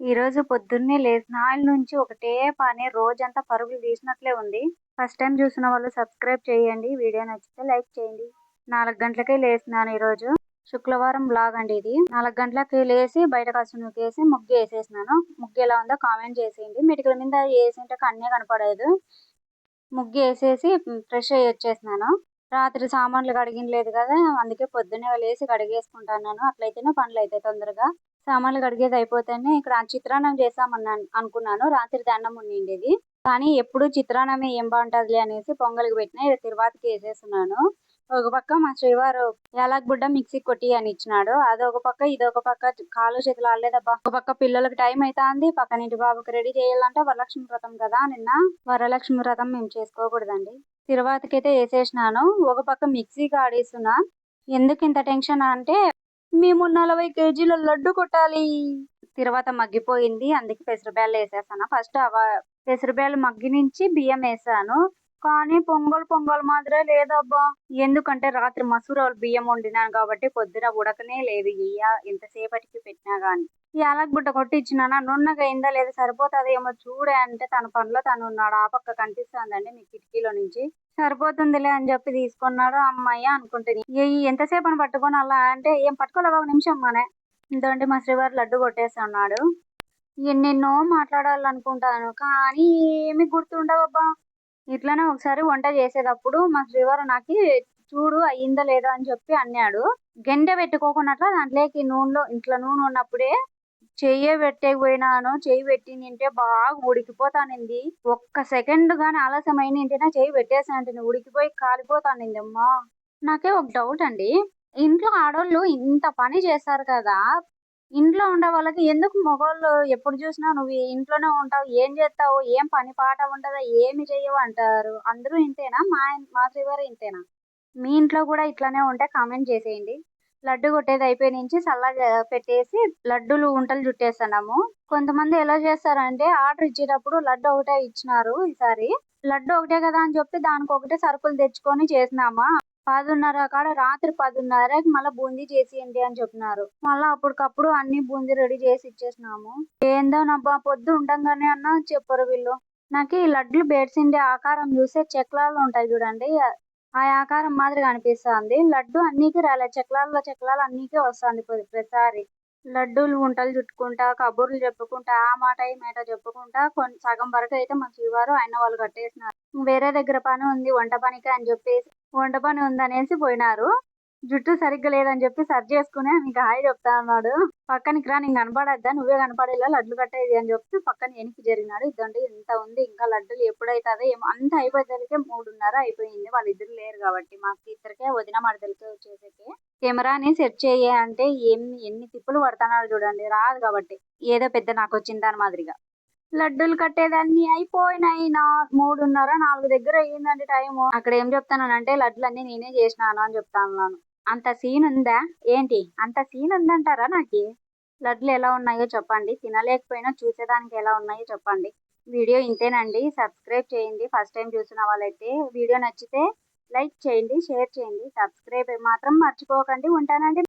ఈరోజు పొద్దున్నే లేసినాళ్ళ నుంచి ఒకటే పని రోజంతా పరుగులు తీసినట్లే ఉంది. ఫస్ట్ టైం చూసిన వాళ్ళు సబ్స్క్రైబ్ చేయండి. వీడియో నచ్చితే లైక్ చేయండి. 4 గంటలకే లేసినాను ఈరోజు. శుక్రవారం బ్లాగ్ అండి ఇది. 4 గంటలకి లేసి బయట కాస్త నూకేసి ముగ్గు వేసేసినాను. ముగ్గు ఎలా ఉందో కామెంట్ చేసేయండి. మెటికల మీద వేసింటే కన్నే కనపడలేదు. ముగ్గు వేసేసి ఫ్రెష్ అయ్యి వచ్చేసినాను. రాత్రి సామాన్లు కడిగినలేదు కదా, అందుకే పొద్దున్నే లేసి కడిగేసుకుంటాను. అట్లయితేనే పనులు అవుతాయి తొందరగా. సామాన్లు కడిగేది అయిపోతేనే ఇక్కడ చిత్రాన్నం చేస్తామన్నాను అనుకున్నాను. రాత్రి దండం ఉండిండేది, కానీ ఎప్పుడు చిత్రాన్నమే ఏం బాగుంటదిలే అనేసి పొంగల్కి పెట్టినా. ఇక్కడ తిరువాతికి వేసేస్తున్నాను. ఒక పక్క మా శ్రీవారు యాలకుబుడ్డ మిక్సీ కొట్టి అని ఇచ్చినాడు. అదొక పక్క ఇదొక పక్క కాలు చేతులు ఆడలేదబ్బా. ఒక పక్క పిల్లలకి టైం అవుతుంది, పక్కనింటి బాబుకి రెడీ చేయాలంటే వరలక్ష్మి వ్రతం కదా. నిన్న వరలక్ష్మి వ్రతం మేము చేసుకోకూడదండి. తిరువాతికి అయితే వేసేసినాను. ఒక పక్క మిక్సీకి ఆడేస్తున్నా. ఎందుకు ఇంత టెన్షన్ అంటే మేము 40 కేజీల లడ్డు కొట్టాలి. తిరువాత మగ్గిపోయింది, అందుకే పెసరబ్యాలు వేసేసాను. ఫస్ట్ పెసరబ్యాలు మగ్గి నుంచి బియ్యం వేసాను, కానీ పొంగల్ మాత్రమే లేదబ్బా. ఎందుకంటే రాత్రి మసూరాలు బియ్యం వండినాను కాబట్టి పొద్దున ఉడకనే లేదు. ఎంతసేపటికి పెట్టినా గానీ యాలకుబుడ్డ కొట్టి ఇచ్చినానా, నున్నగా అయిందా లేదా సరిపోతుందేమో చూడే అంటే తన పనిలో తను ఉన్నాడు. ఆ పక్క కనిపిస్తుందండి మీ కిటికీలో నుంచి. సరిపోతుందిలే అని చెప్పి తీసుకున్నాడు. అమ్మాయి అనుకుంటుంది ఎంతసేపు అని పట్టుకొని అలా అంటే ఏం పట్టుకోలేవు, ఒక నిమిషం మానే. ఇంతకంటే మా శ్రీవారు లడ్డు కొట్టేస్తున్నాడు. ఎన్నెన్నో మాట్లాడాలనుకుంటాను కానీ ఏమి గుర్తుండవబ్బా. ఇట్లానే ఒకసారి వంట చేసేటప్పుడు మా శ్రీవారు నాకు చూడు అయ్యిందా లేదా అని చెప్పి అన్నాడు. గెంటె పెట్టుకోకున్నట్ల దాంట్లోకి ఇంట్లో నూనె ఉన్నప్పుడే చెయ్యి పెట్టేపోయినాను. చెయ్యి పెట్టి నింటే బాగా ఉడికిపోతానింది. ఒక్క సెకండ్ గాని ఆలస్యం అయినంటేనే చెయ్యి పెట్టేసానంటే ఉడికిపోయి కాలిపోతానింది అమ్మా. నాకే ఒక డౌట్ అండి, ఇంట్లో ఆడోళ్ళు ఇంత పని చేస్తారు కదా, ఇంట్లో ఉండే వాళ్ళకి ఎందుకు మగవాళ్ళు ఎప్పుడు చూసినా నువ్వు ఇంట్లోనే ఉంటావు, ఏం చేస్తావు, ఏం పని పాట ఉండదా, ఏమి చెయ్యవు అంటారు. అందరూ ఇంతేనా? మా శ్రీవారు ఇంతేనా? మీ ఇంట్లో కూడా ఇట్లానే ఉంటే కామెంట్ చేసేయండి. లడ్డు కొట్టేది అయిపోయి నుంచి చల్లగా పెట్టేసి లడ్డూలు ఉంటలు చుట్టేస్తున్నాము. కొంతమంది ఎలా చేస్తారంటే ఆర్డర్ ఇచ్చేటప్పుడు లడ్డు ఒకటే ఇచ్చినారు. ఈసారి లడ్డు ఒకటే కదా అని చెప్పి దానికి ఒకటే సరుకులు తెచ్చుకొని చేసినామా. 10:30 కాడ రాత్రి 10:30కి మళ్ళీ బూందీ చేసేయండి అని చెప్పినారు. మళ్ళీ అప్పటికప్పుడు అన్ని బూందీ రెడీ చేసి ఇచ్చేసినాము. ఏందో నబ్బా, పొద్దు ఉండంగానే అన్నా చెప్పరు వీళ్ళు. నాకు ఈ లడ్లు బేడ్సిండే ఆకారం చూస్తే చెక్లాలు ఉంటాయి చూడండి, ఆ ఆకారం మాదిరిగా అనిపిస్తుంది. లడ్డు అన్నికి రాలే, చెక్లాలు అన్నికే వస్తుంది ప్రతిసారి. లడ్డూలు ఉంటలు చుట్టుకుంటా కబుర్లు చెప్పుకుంటా ఆ మాట ఈ మాట చెప్పుకుంటా సగం వరకు అయితే మా శ్రీవారు ఆయన వాళ్ళు కట్టేసినారు. వేరే దగ్గర పని ఉంది వంట పనికి అని చెప్పేసి వంట పని ఉందనేసి పోయినారు. జుట్టు సరిగ్గా లేదని చెప్పి సరి చేసుకుని నీకు హాయ్ చెప్తా అన్నాడు. పక్కనికి రా, నీకు కనపడద్దా, నువ్వే కనపడేలా లడ్లు కట్టేది అని చెప్పి పక్కన వెనక్కి జరిగినాడు. ఇదండి ఇంత ఉంది, ఇంకా లడ్డులు ఎప్పుడైతుందో ఏమో. అంత అయిపోయేసరికి 3:30 అయిపోయింది. వాళ్ళిద్దరు లేరు కాబట్టి మాకు ఇద్దరికే వదిన మరదలకే వచ్చేసరికి కెమెరాని సెట్ చేయ అంటే ఎన్ని తిప్పులు పడుతున్నాడు చూడండి. రాదు కాబట్టి ఏదో పెద్ద నాకు వచ్చిన దాని మాదిరిగా. లడ్డూలు కట్టేదాన్ని అయిపోయినాయి. 3:30 4 దగ్గర అయ్యిందండి టైము. అక్కడ ఏం చెప్తానంటే లడ్డులన్నీ నేనే చేసినాను అని చెప్తాను. అంత సీన్ ఉందా ఏంటి? అంత సీన్ ఉందంటారా? నాకు లడ్లు ఎలా ఉన్నాయో చెప్పండి, తినలేకపోయినా చూసేదానికి ఎలా ఉన్నాయో చెప్పండి. వీడియో ఇంతేనండి. సబ్స్క్రైబ్ చేయండి. ఫస్ట్ టైం చూసిన వాళ్ళైతే వీడియో నచ్చితే లైక్ చేయండి, షేర్ చేయండి, సబ్స్క్రైబ్ మాత్రం మర్చిపోకండి. ఉంటానండి.